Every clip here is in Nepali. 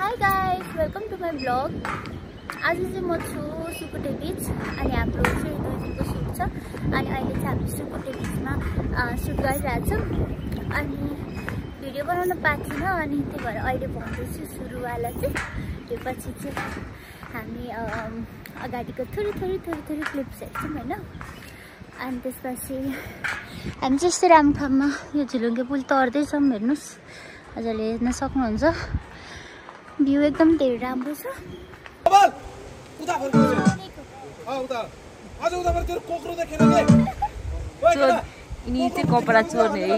Hi guys, welcome to my vlog. आज चाहिँ म छु सुकुटे बीच अनि हाम्रो चाहिँ 2 दिनको सुट छ अनि अहिले चाहिँ हामी सुकुटे बीचमा सुट गरिरहेको छौं अनि भिडियो बनाउन पाएको थिएन अनि त्यही भएर अहिले भन्दैछु सुरुवाला चाहिँ त्यसपछि चाहिँ हामी अगाडिको थोरै क्लिप्स हेर्छौं हैन अनि त्यसपछि हामी चाहिँ यस्तो राम्रो ठाउँमा यो झुलुङ्गे पुल तर्दै छौं हेर्नुस् हजुरले हेर्न सक्नुहुन्छ भ्यू एकदम धेरै राम्रो छ उता उता अझ उता पर तेरो कोक्रो देखेन के चोर यिनी चाहिँ कपडा चोर्ने है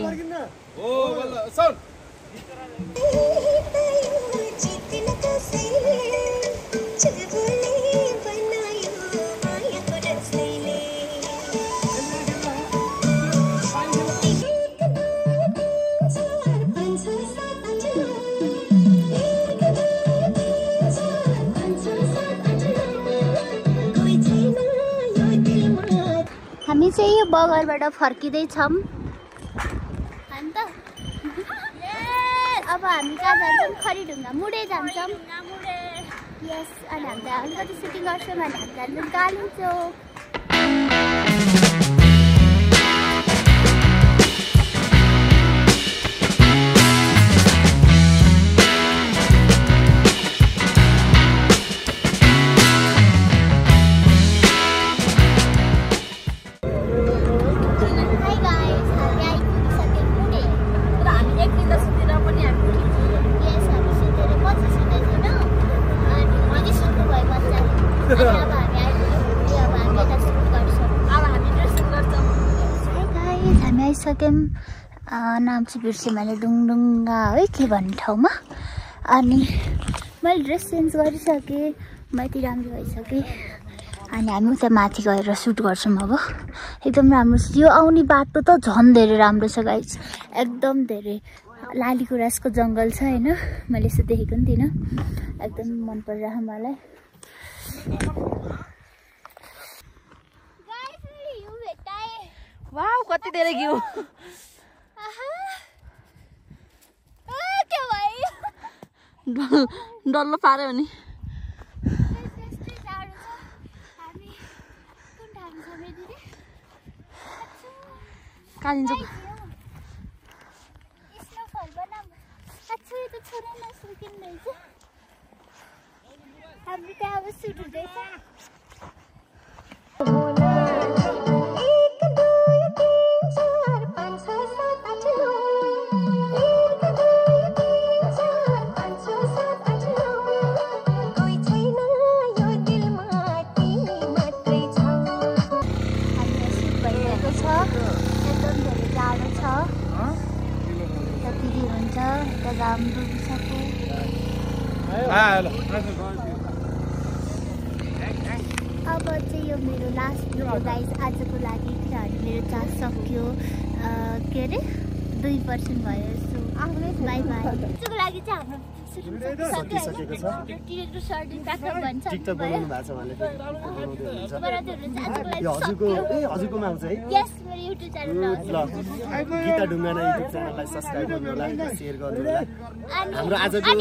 ओ बल्ल सुन हामी चाहिँ यो बगरबाट फर्किदै छौं हैन त अब हामी कहाँ जान्छौं खरीढुङ्गा मुडे जान्छौं यस अनि हामी अलिकति सुटिङ गर्छौं अनि हामी जान्छौं कालिम्पोङ आइसक्यौं नाम चाहिँ बिर्सेँ मैले डुङडुङ्गा है के भन्ने ठाउँमा अनि मैले ड्रेस चेन्ज गरिसकेँ म यति राम्रो भइसकेँ अनि हामी उता माथि गएर सुट गर्छौं अब एकदम राम्रो छ यो आउने बाटो त झन् धेरै राम्रो छ गाइस एकदम धेरै लालीगुराँसको जंगल छ हैन मैले यसो देखेको नि थिइनँ एकदम मन परिरहेको मलाई वाउ कति धेरै घिउ डल्लो पार्यो नि कालिम्पोङ अब चाहिँ यो मेरो लास्ट भिडियो गाइस आजको लागि किनभने मेरो चार्ज सक्यो के अरे 2% भयो सो बाई बाई आजको लागि चाहिँ हाम्रो सकिसकेको छ टिकटको सर्टिङ प्याकअप भन्छ टिकटक बनाउनु भएको छ भने हजुरकोमा आउँछ है यस मेरो युट्युब च्यानल ल गीता ढुङ्गाना युट्युब च्यानललाई सब्स्क्राइब गर्नु होला शेयर गर्नु होला हाम्रो आजको 1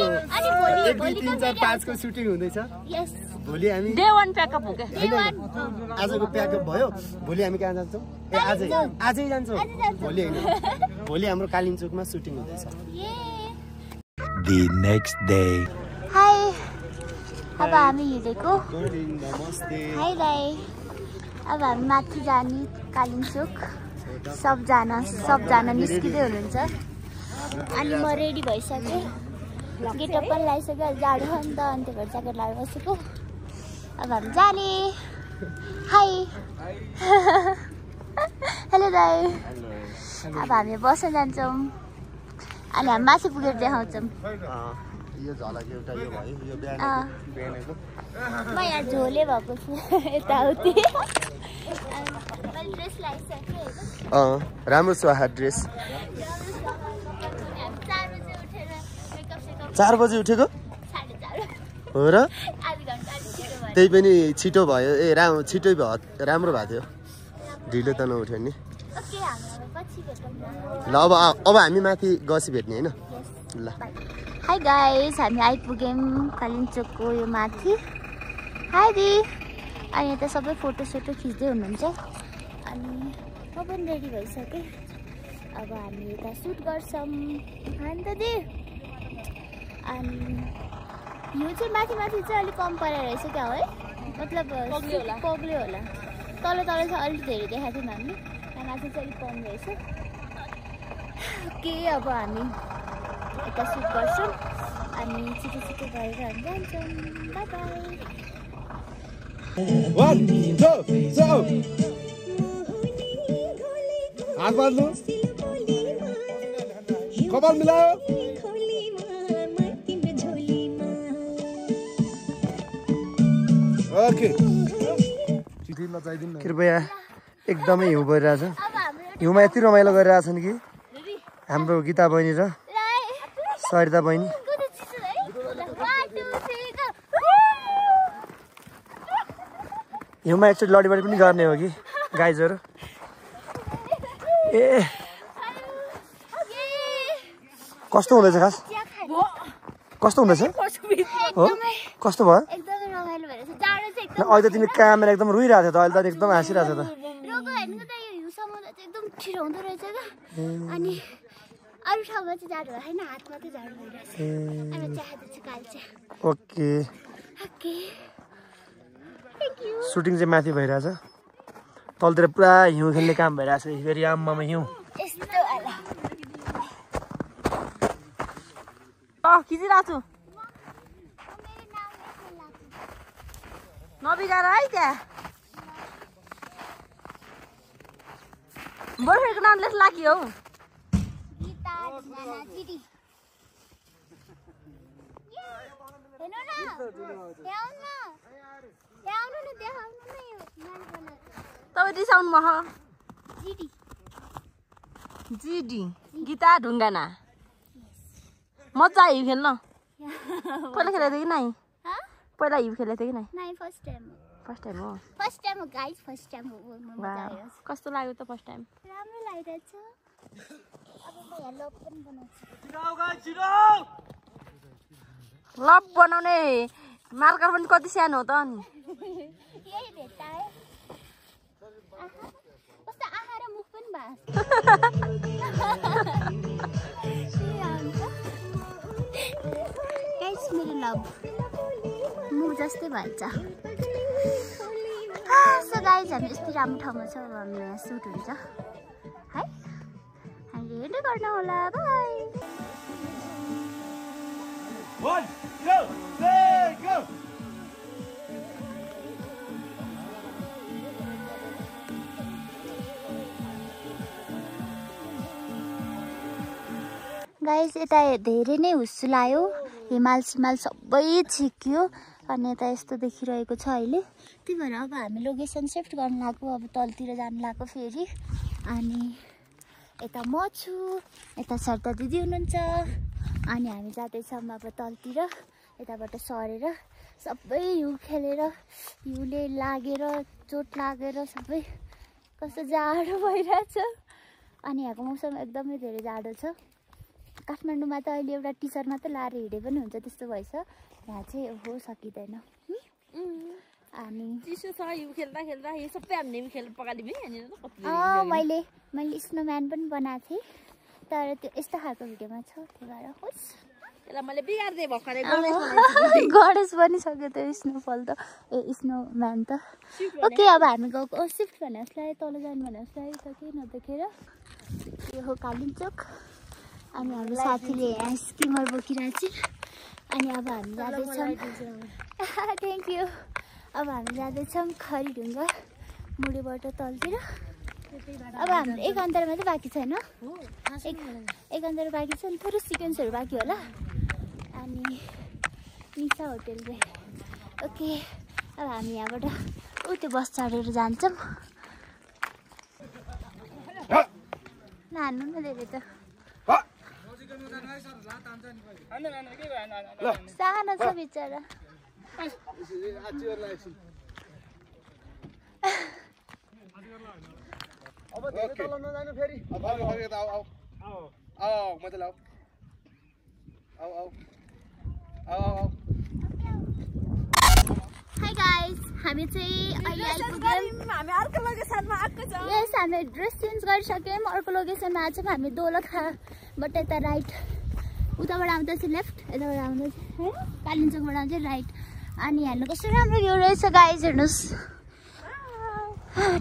2 3 4 5 को सुटिङ हुँदैछ यस भोलि हामी डे 1 प्याकअप हो के आजको प्याकअप भयो भोलि हामी कहाँ जान्छौं ए आजै जान्छौं भोलि हैन भोलि हाम्रो कालिम्पोङमा सुटिङ हुँदैछ The next day. हाय अब हामी हिँडेको हाय दाइ अब हामी माथि जाने कालिम्पोङ सबजना निस्किँदै हुनुहुन्छ अनि म रेडी भइसकेँ गेटअप पनि लगाइसक्यो जाडो हो नि त अनि त्यही भएर ज्याकेट लगाएर बसेको अब हामी जाने हाय हेलो दाइ अब हामी बस्न जान्छौँ अनि हामी माथि पुगेर देखाउँछौँ यो झलक एउटा यो भयो यो बिहानको म यहाँ झोले भएको छु यताउति मैले ड्रेस लगाइसकेँ राम्रो छ हा ड्रेस 4 बजे उठेको 4:30 हो र त्यही पनि छिटो भयो ए छिटै भयो राम्रो भएको थियो ढिलो त नउठ्यो नि ल अब हामी माथि गसी भेट्ने हैन ल हाई गाइस, हामी आइपुग्यौँ कालिम्पोङको यो माथि। हाई दी। अनि यता सबै फोटोसोटो खिच्दै हुनुहुन्छ। अनि म पनि रेडी भइसकेँ। अब हामी यता सुट गर्छौँ होइन त दी। अनि यो चाहिँ माथि चाहिँ अलिक कम परेर रहेछ क्या है, मतलब पग्ल्यो होला। तल चाहिँ अलिक धेरै देखाएको थियौँ हामीले, यहाँ माथि चाहिँ अलिक कम रहेछ। के अब हामी यता सुट गर्छौँ अनि छिटो गरेर हामी जान्छौँ। By by. 1 2 3 हात बाँध्नु, कपाल मिलायो। ओके कृपया एकदमै हिउँ परिरहेछ। हिउँमा यति रमाइलो गरिरहेछन् कि हाम्रो गीता बहिनी र सरिता बहिनी। हिउँमा एकचोटि लडीबडी पनि गर्ने हो कि गाइजहरू। ए कस्तो हुँदैछ खास? कस्तो हुँदैछ? हो कस्तो भयो? एकदमै रमाइलो भइरहेछ। जाडो चाहिँ एकदम अहिले त तिमी क्यामेरा एकदम रोइरहेको थियो त, अहिले त एकदम हाँसिरहेको छ त। रोगो हेर्नुको त यो हिउँ समुद्र चाहिँ एकदम छिटो हुँदो रहेछ क्या। अनि अरू ठाउँमा चाहिँ जाडो होइन, हातमा चाहिँ जाडो भइरहेछ। अनि चिया खाँदैछु काल चिया। Okay okay thank you. Shooting चाहिँ माथि भइरहेछ, तलतिर पुरा हिउँ खेल्ने काम भइरहेछ। फेरि आम्मामा हिउँ यस्तो होला। खिचिरहेको छु नबिगार है। त्यहाँ बोयफ्रेन्डको नाम लेख लागी हौ। गीता ढुङ्गाना दिदी हेर्नु न, देखाउनु न यो नानी बनाएको। तपाईँ रिसाउनु म दिदी जिडी गीता ढुङ्गाना। मजा आयो खेल्न। पहिला खेलेको थियो कि नाइ? पहिला हिउँ खेलेको थियो कि नाइ? नाइ फर्स्ट टाइम हो। फर्स्ट टाइम हो? फर्स्ट टाइम हो गाइस, फर्स्ट टाइम हो। मजा आयो। कस्तो लाग्यो त फर्स्ट टाइम? राम्रो लागिरहेछ। अब म यहाँ लप पनि बनाउँछु। लप बनाउने मार्कर पनि कति सानो हो त अनि? यही भेट्टा है। कस्तो आँखा र मुख पनि भयो। गाइस मेरो लभ मुख जस्तै भन्छ। सो गाइस हामी यति राम्रो ठाउँमा छ। अब हाम्रो यहाँ सुट हुन्छ है, हामीले हेर्दै गर्न होला। बाई। 1 2 3 गो। गाइस यता धेरै नै हुस्सुल आयो, हिमाल सिमाल सबै छिक्यो अनि यता यस्तो देखिरहेको छ अहिले। त्यही भएर अब हामी लोकेसन सिफ्ट गर्न लाग्यो, अब तलतिर जानु लाग्यो फेरि। अनि यता म छु, यता सरिता दिदी हुनुहुन्छ। अनि हामी जाँदैछौँ अब तलतिर, यताबाट सरेर सबै हिउँ खेलेर हिउँले लागेर चोट लागेर सबै कस्तो जाडो भइरहेछ। अनि यहाँको मौसम एकदमै धेरै जाडो छ। काठमाडौँमा त अहिले एउटा टी सर्ट मात्रै लाएर हिँडे पनि हुन्छ त्यस्तो भएछ। यहाँ चाहिँ ओहो सकिँदैन। अनि चिसो छ हिउँ खेल्दा यो सबै हामीले खेल पकाइदिउँ यहाँनिर त कति। मैले स्नोम्यान पनि बनाएको थिएँ, तर त्यो यस्तो खालको भिडियोमा छ। त्यही भएर होस् त्यसलाई मैले बिगार्दै भर्खरै गणेश बनिसक्यो त्यो स्नोफल त, स्नोम्यान त। ओके अब हामी गएको सिफ्ट भने उसलाई तल जानु भने उसलाई त केही नदेखेर। यो हो कालिम्पोङ। अनि हाम्रो साथीले यहाँ स्किमर बोकिरहेको छ। अनि अब हामी जाँदैछौँ। Thank you. अब हामी जाँदैछौँ खरीढुङ्गा मुडीबाट तलतिर। अब हाम्रो 1 घन्टा मात्रै बाँकी छ होइन? 1 घन्टा बाँकी छ। थोरै सिक्वेन्सहरू बाँकी होला। अनि निशा होटेल रे। ओके अब हामी यहाँबाट त्यो बस चढेर जान्छौँ। नानु न धेरै त सानो छ बिचरा। अब धेरै तल नजानु फेरि। अब यता आऊ आऊ आऊ म त लाऊ आऊ आऊ हाई गाइस, हामी चाहिँ अहिले आइपुग्यौँ। हामी अर्को लोकेसनमा आएको छौँ। यस, हामी ड्रेस चेन्ज गरिसक्यौँ। अर्को लोकेसनमा आएको छौँ हामी। दोलखाबाट यता राइट, उताबाट आउँदा चाहिँ लेफ्ट, यताबाट आउँदा चाहिँ है कालिम्पोङबाट आउँदा चाहिँ राइट। अनि हेर्नु कस्तो राम्रो भ्यू रहेछ गाइस, हेर्नुहोस्।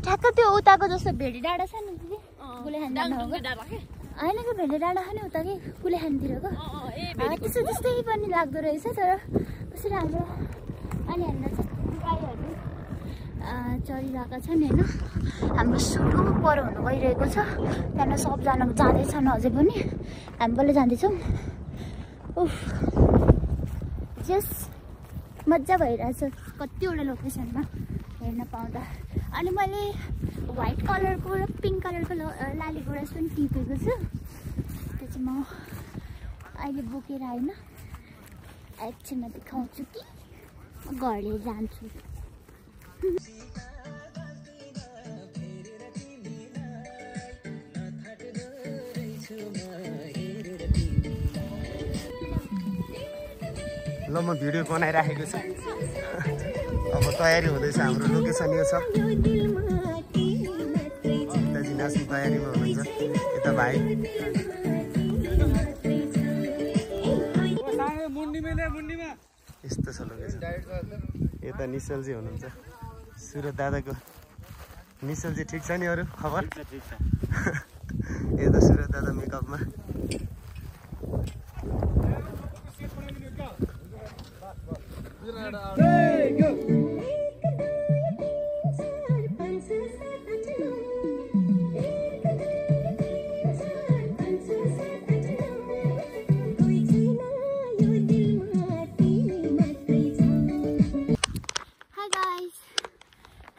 ठ्याक्क त्यो उताको जस्तो भेडी डाँडा छ नि दिदी, गुलेखान होइन कि भेडी डाँडा छ नि उता कि गुलेखानतिरको, त्यस्तो त्यस्तै पनि लाग्दो रहेछ। तर कस्तो राम्रो। अनि हेर्नुहोस् गाईहरू चरिरहेका छन् होइन। हाम्रो सुटको पर हुनु गइरहेको छ। त्यहाँनिर सबजना जाँदैछन् अझै पनि, हामी पनि जाँदैछौँ। उफ, जस मजा भइरहेछ कतिवटा लोकेसनमा हेर्न पाउँदा। अनि मैले व्हाइट कलरको र पिङ्क कलरको लाली गुराँस पनि टिपेको छु। त्यो चाहिँ म अहिले बोकेर आएन, एकछिनमा देखाउँछु कि घरले जान्छु। ल म भिडियो बनाइराखेको छु। अब तयारी हुँदैछ, हाम्रो लोकेसन यो छ। दाजु नाच्ने तयारीमा हुनुहुन्छ। यता भाइ यस्तो छ लोकेसन। यता निश्चलजी हुनुहुन्छ, सुरत दादाको। निश्चलजी ठिक छ नि? अरू खबर? यता सुरत दादा मेकअपमा।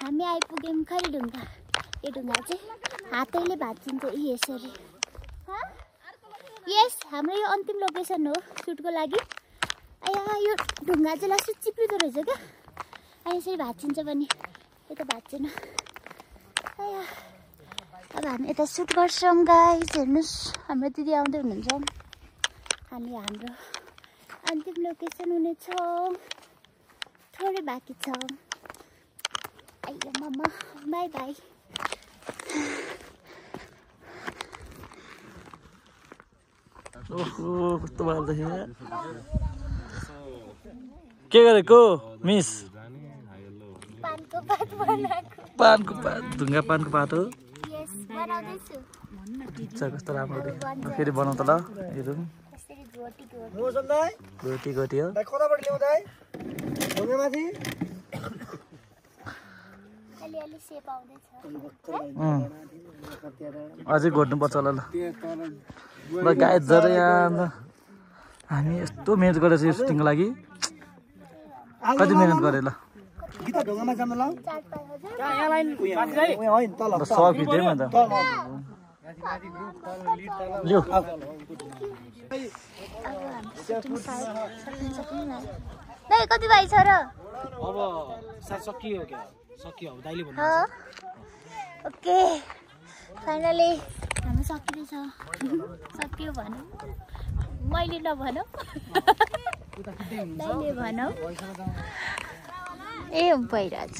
हामी आइपुग्यौँ खैरढुङ्गा। यो ढुङ्गा चाहिँ हातैले भाँचिन्छ यसरी। यस, हाम्रो यो अन्तिम लोकेसन हो सुटको लागि। आया, यो ढुङ्गा चाहिँ लास्ट चिप्लिँदो रहेछ क्या, अनि यसरी भाँचिन्छ पनि। यता भाँच्दैन। आया, अब हामी यता सुट गर्छौँ गाइस। हेर्नुहोस्, हाम्रो दिदी आउँदै हुनुहुन्छ। हामी हाम्रो अन्तिम लोकेसन हुनेछ, थोरै बाँकी छ। आइया मम्मा, बाई बाई। ओहो, कस्तो बाल्दैछ। के गरेको मिस? पानको पात बनाएको। पानको पात, ढुङ्गा पानको पात हो। यस, बनाउँदैछु। कस्तो राम्रो देखियो। फेरि बनाउँ त ल। हेरौँ गोटी गोटी हो। अझै घोट्नुपर्छ होला। ल गाई जरा यहाँ हामी यस्तो मिहिनेत गरेको छ यो सुटिङको लागि। कति मिहिनेत गरे ल? सकिदिएँ म त। लियो कति भाइ छ र? अब सकियो क्या? सकियो अब दाइले भन्नु। ओके, फाइनली हाम्रो सकिँदैछ। सकियो भनौँ, मैले नभनौँ, दाइले भनौँ। ए भइरहेछ।